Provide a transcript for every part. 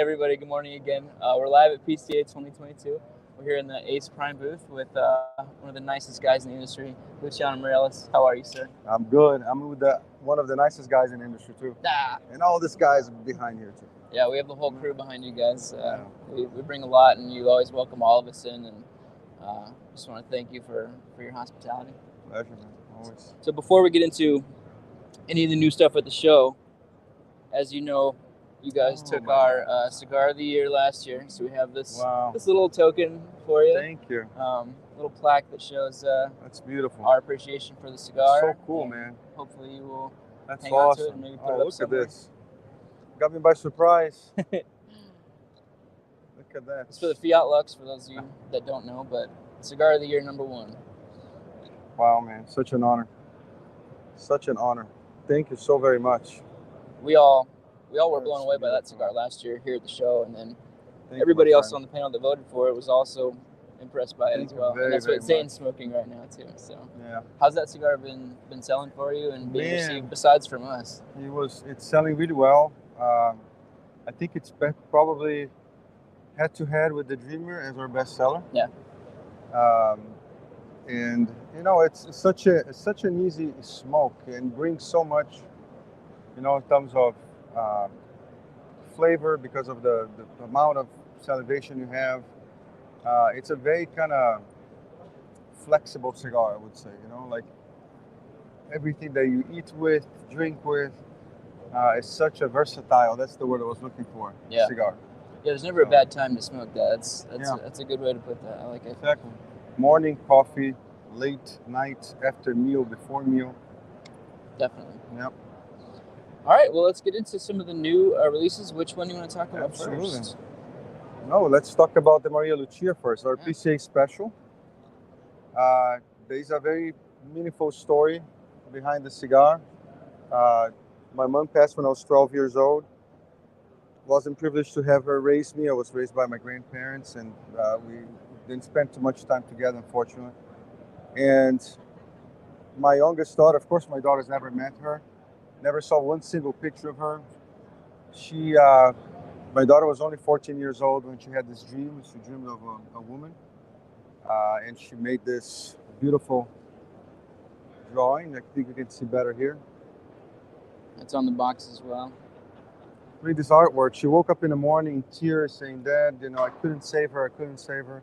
everybody, good morning again. We're live at PCA 2022. We're here in the Ace Prime booth with one of the nicest guys in the industry, Luciano Meirelles. How are you, sir? I'm good. I'm with one of the nicest guys in the industry too. And all these guys behind here too. Yeah, we have the whole crew behind you guys. We bring a lot, and you always welcome all of us in. And just want to thank you for your hospitality. Pleasure, man. Always. So before we get into any of the new stuff at the show, as you know, you guys took our cigar of the year last year, so we have this this little token for you. Thank you. Little plaque that shows that's beautiful. Our appreciation for the cigar. So cool, man. Hopefully you will hang on to it and maybe put it up look somewhere. At this. Got me by surprise. Look at that. It's for the Fiat Lux, for those of you that don't know, but cigar of the year #1. Wow, man. Such an honor. Such an honor. Thank you so very much. We all were blown away by that cigar last year here at the show, and then everybody else on the panel that voted for it was also impressed by it as well. And that's what Zane's smoking right now too. So how's that cigar been selling for you and being received besides from us? It's selling really well. I think it's probably head to head with the Dreamer as our best seller. Yeah. And you know, it's such an easy smoke and brings so much, you know, in terms of flavor because of the amount of salivation you have. It's a very kind of flexible cigar, I would say. You know, like everything that you eat with, drink with, is such a versatile. That's the word I was looking for. Yeah. Cigar. Yeah, there's never a bad time to smoke that. That's a good way to put that. I like it. Exactly. Morning coffee, late night, after meal, before meal. Definitely. Yep. All right, well, let's get into some of the new releases. Which one do you want to talk about first? No, let's talk about the Maria Lucia first, our PCA special. There's a very meaningful story behind the cigar. My mom passed when I was 12 years old. Wasn't privileged to have her raise me. I was raised by my grandparents, and we didn't spend too much time together, unfortunately. And my youngest daughter, of course, my daughter's never met her. Never saw one single picture of her. My daughter was only 14 years old when she had this dream. She dreamed of a woman. And she made this beautiful drawing. I think you can see better here. It's on the box as well. Read this artwork. She woke up in the morning in tears saying, "Dad, you know, I couldn't save her. I couldn't save her."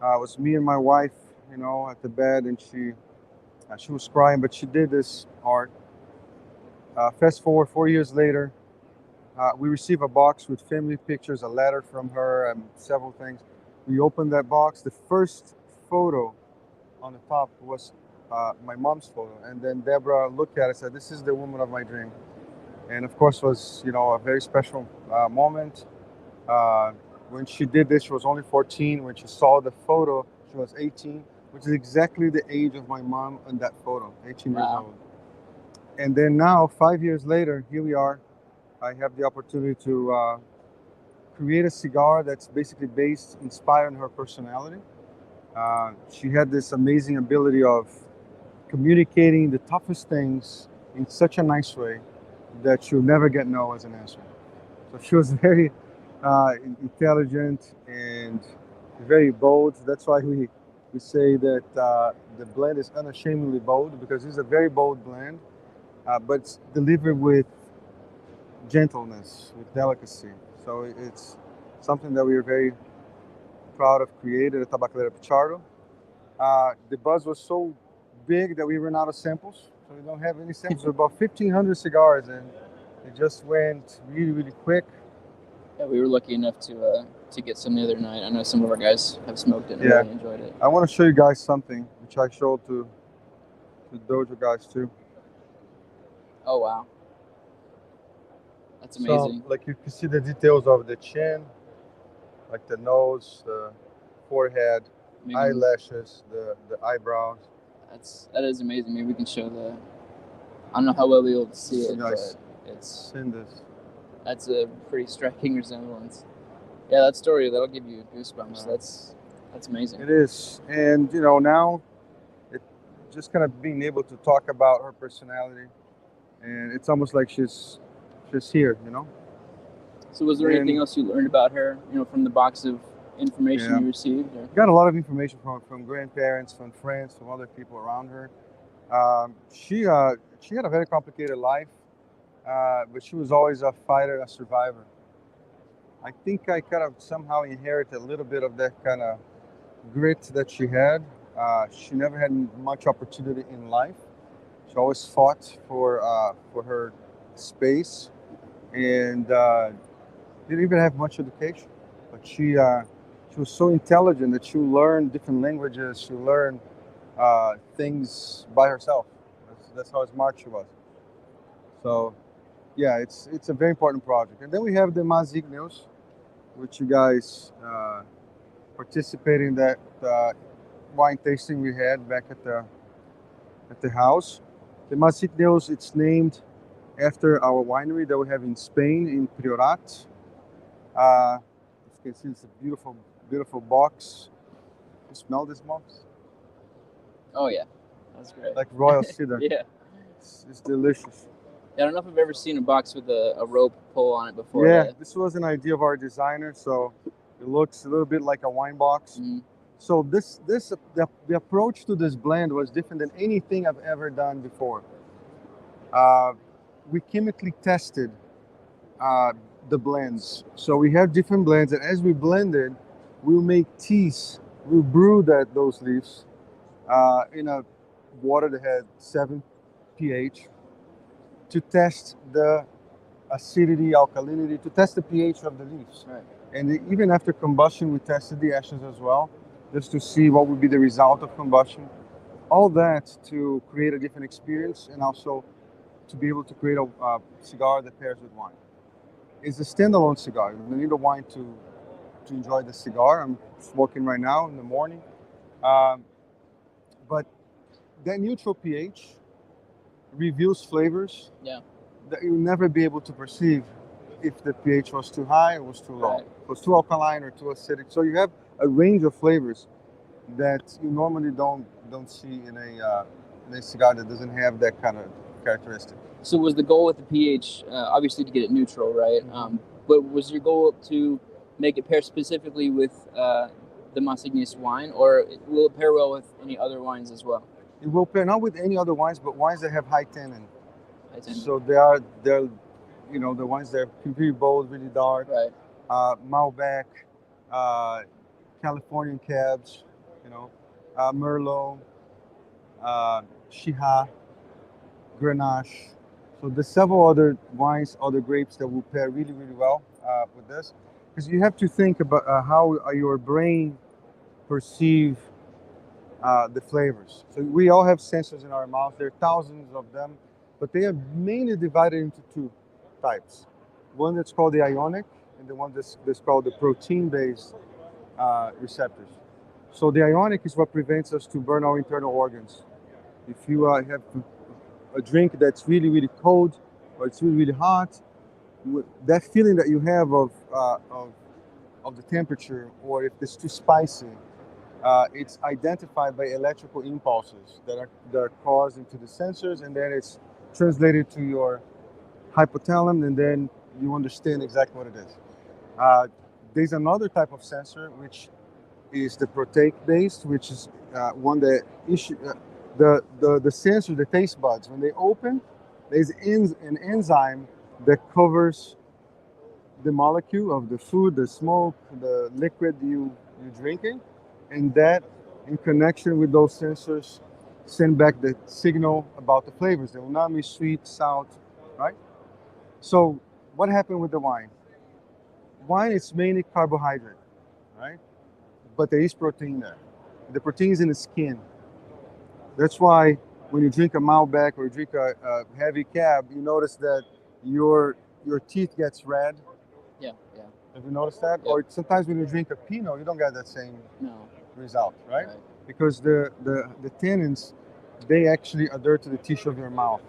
It was me and my wife, you know, at the bed, and she was crying, but she did this art. Fast forward 4 years later, we receive a box with family pictures, a letter from her, and several things. We opened that box. The first photo on the top was my mom's photo, and then Deborah looked at it and said, "This is the woman of my dream." And of course, was, you know, a very special moment. When she did this, she was only 14. When she saw the photo, she was 18, which is exactly the age of my mom in that photo, 18 years old. And then now, 5 years later, here we are. I have the opportunity to create a cigar that's basically inspired on her personality. She had this amazing ability of communicating the toughest things in such a nice way that she'll never get no as an answer. So she was very intelligent and very bold. That's why we say that the blend is unashamedly bold, because it's a very bold blend, but it's delivered with gentleness, with delicacy. So it's something that we are very proud of creating at Tabacalera Pichardo. The buzz was so big that we ran out of samples, so we don't have any samples. About 1,500 cigars, and it just went really, really quick. Yeah, we were lucky enough to get some the other night. I know some of our guys have smoked it and really enjoyed it. I want to show you guys something, which I showed to the dojo guys too. Oh, wow. That's amazing. So, like, you can see the details of the chin, like the nose, the forehead, eyelashes, the eyebrows. That is amazing. Maybe we can show I don't know how well we'll be able to see it, but it's that's a pretty striking resemblance. Yeah, that story, that'll give you goosebumps. That's amazing. It is. And, you know, now it just kind of being able to talk about her personality, and it's almost like she's here, you know. So was there anything else you learned about her, from the box of information you received? Or? Got a lot of information from grandparents, from friends, from other people around her. She had a very complicated life, but she was always a fighter, a survivor. I think I kind of somehow inherited a little bit of that kind of grit that she had. She never had much opportunity in life. She always fought for her space, and didn't even have much education. But she was so intelligent that she learned different languages. She learned things by herself. That's how smart she was. So yeah, it's a very important project. And then we have the Masigneus, which you guys participated in that wine tasting we had back at the house. The Masigneus, it's named after our winery that we have in Spain, in Priorat. As you can see, it's a beautiful, beautiful box. You smell this box? Oh yeah, that's great. Like royal cedar. Yeah. It's delicious. I don't know if I've ever seen a box with a rope pull on it before. Yeah, this was an idea of our designer, so it looks a little bit like a wine box. Mm-hmm. So the approach to this blend was different than anything I've ever done before. We chemically tested the blends. So we have different blends, and as we blended, we'll make teas. We'll brew those leaves in a water that had 7 pH to test the acidity, alkalinity, to test the pH of the leaves. Right. And even after combustion, we tested the ashes as well, just to see what would be the result of combustion. All that to create a different experience and also to be able to create a cigar that pairs with wine. It's a standalone cigar. You need a wine to enjoy the cigar. I'm smoking right now in the morning. But that neutral pH reveals flavors that you'll never be able to perceive if the pH was too high or was too low. Right. It was too alkaline or too acidic. So you have a range of flavors that you normally don't see in a cigar that doesn't have that kind of characteristic. So was the goal with the pH obviously to get it neutral, right? Mm-hmm. But was your goal to make it pair specifically with the Masigneus wine, or will it pair well with any other wines as well? It will pair not with any other wines, but wines that have high tannin. So they're the wines that are really bold, really dark. Right. Malbec, Californian cabs, Merlot, Shiraz, Grenache. So there's several other wines, other grapes that will pair really, really well with this. Because you have to think about how your brain perceive the flavors. So we all have sensors in our mouth. There are thousands of them, but they are mainly divided into 2 types. One that's called the ionic, and the one that's called the protein-based receptors. So the ionic is what prevents us to burn our internal organs. If you have a drink that's really, really cold, or it's really, really hot, that feeling that you have of the temperature, or if it's too spicy, it's identified by electrical impulses that are caused into the sensors, and then it's translated to your hypothalamus, and then you understand exactly what it is. There's another type of sensor, which is the proteic-based, which is one that the sensor, the taste buds, when they open, there's an enzyme that covers the molecule of the food, the smoke, the liquid you're drinking, and that, in connection with those sensors, send back the signal about the flavors, the umami, sweet, salt, right? So what happened with the wine? Wine is mainly carbohydrate, right? But there is protein there. The protein is in the skin. That's why when you drink a Malbec or you drink a heavy cab, you notice that your teeth gets red. Yeah. Have you noticed that? Yeah. Or sometimes when you drink a Pinot, you don't get that same result, right? Because the tannins, they actually adhere to the tissue of your mouth.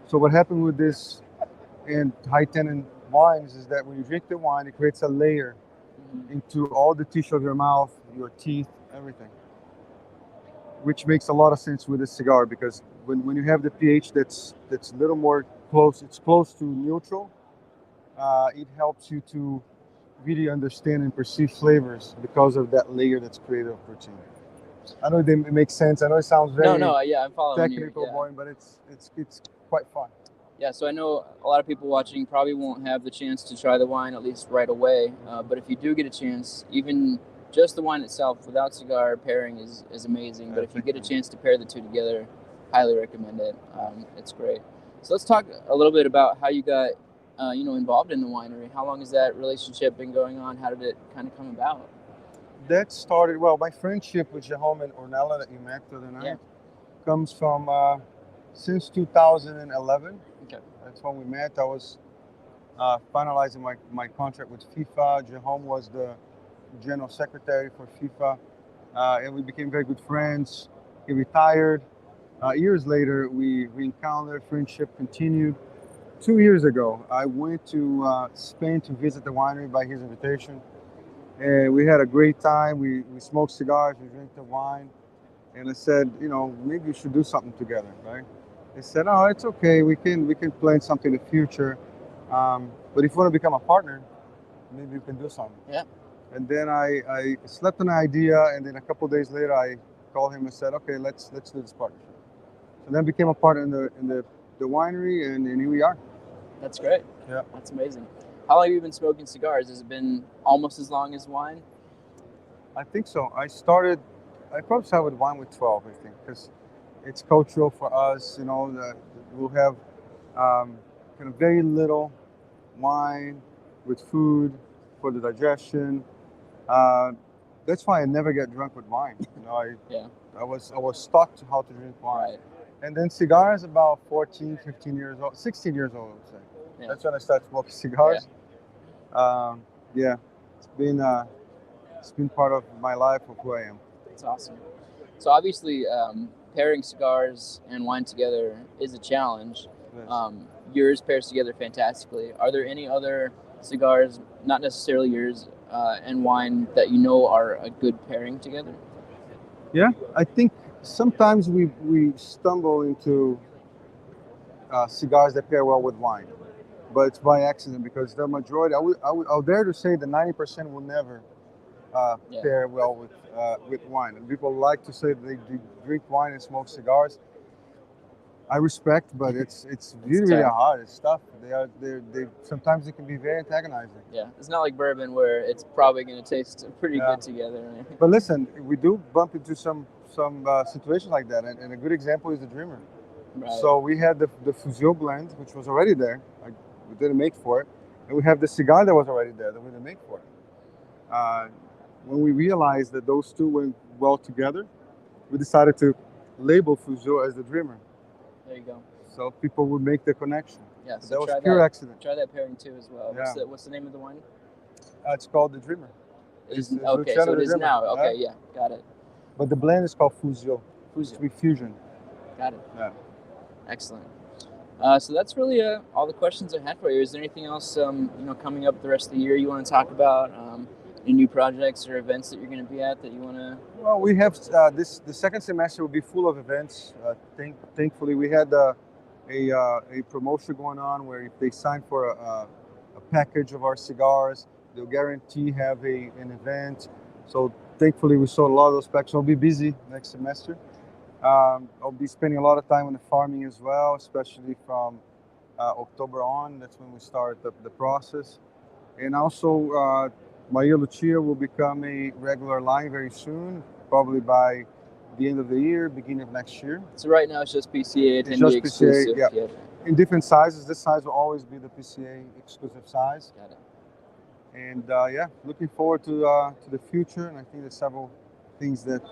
So what happened with this and high tannin wines is that when you drink the wine, it creates a layer into all the tissue of your mouth, your teeth, everything. Which makes a lot of sense with a cigar, because when you have the pH that's a little more close, it's close to neutral, it helps you to really understand and perceive flavors because of that layer that's created of protein. I know it makes sense. I know it sounds very yeah, I'm following technical, you. Yeah. boring, but it's quite fun. Yeah, so I know a lot of people watching probably won't have the chance to try the wine at least right away. But if you do get a chance, even just the wine itself without cigar pairing is amazing. But if you get a chance to pair the two together, highly recommend it. It's great. So let's talk a little bit about how you got involved in the winery. How long has that relationship been going on? How did it kind of come about? That started, well, my friendship with Jerome and Ornella that you met the other night comes from since 2011. Okay. That's when we met. I was finalizing my contract with FIFA. Jerome was the general secretary for FIFA, and we became very good friends. He retired. Years later, we encountered, friendship continued. 2 years ago, I went to Spain to visit the winery by his invitation. And we had a great time. We smoked cigars, we drank the wine. And I said, maybe we should do something together, right? They said, oh, it's okay. We can plan something in the future. But if you want to become a partner, maybe you can do something. Yeah. And then I slept on an idea, and then a couple of days later, I called him and said, okay, let's do this partnership. So then I became a partner in the winery, and here we are. That's great. Yeah. That's amazing. How long have you been smoking cigars? Has it been almost as long as wine? I think so. I probably started with wine with 12, I think, because it's cultural for us. We'll have kind of very little wine with food for the digestion. That's why I never get drunk with wine. I was taught how to drink wine. Right. And then cigars about 14, 15 years old, 16 years old, I would say. Yeah. That's when I started smoking cigars. Yeah. It's been part of my life, of who I am. That's awesome. So obviously, pairing cigars and wine together is a challenge. Yes. Yours pairs together fantastically. Are there any other cigars, not necessarily yours, and wine that you know are a good pairing together? Yeah, I think sometimes we stumble into cigars that pair well with wine, but it's by accident because the majority, I'll dare to say that 90% will never pair well with wine. And people like to say that they drink wine and smoke cigars. I respect, but it's really hard. It's tough. They sometimes it can be very antagonizing. Yeah, it's not like bourbon where it's probably going to taste pretty good together. But listen, we do bump into some situations like that, and a good example is the Dreamer. Right. So we had the Fusio blend, which was already there. We didn't make for it, and we have the cigar that was already there that we didn't make for it. When we realized that those two went well together, we decided to label Fusio as the Dreamer. There you go. So people would make the connection. Yeah, so that was pure accident. Try that pairing too as well. Yeah. What's the name of the wine? It's called the Dreamer. Okay, so it is now. Okay, yeah, got it. But the blend is called Fusio. Fusio. It's fusion. Got it. Yeah. Excellent. So that's really all the questions I had for you. Is there anything else coming up the rest of the year you want to talk about? Any new projects or events that you're going to be at that you want to? Well, we have the second semester will be full of events. Thankfully, we had a promotion going on where if they sign for a package of our cigars, they'll guarantee have an event. So thankfully, we sold a lot of those packs. I'll be busy next semester. I'll be spending a lot of time on the farming as well, especially from October on. That's when we start the process. And also, Maria Lucia will become a regular line very soon, probably by the end of the year, beginning of next year. So right now it's just PCA, attendee exclusive. PCA, yeah. In different sizes. This size will always be the PCA exclusive size. Got it. And looking forward to the future. And I think there's several things that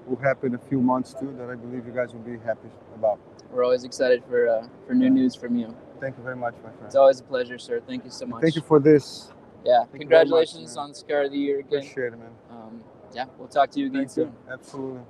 will happen in a few months too that I believe you guys will be happy about. We're always excited for new news from you. Thank you very much, my friend. It's always a pleasure, sir. Thank you so much. Thank you for this. Yeah, congratulations on Cigar of the Year again. Appreciate it, man. We'll talk to you again soon. Absolutely.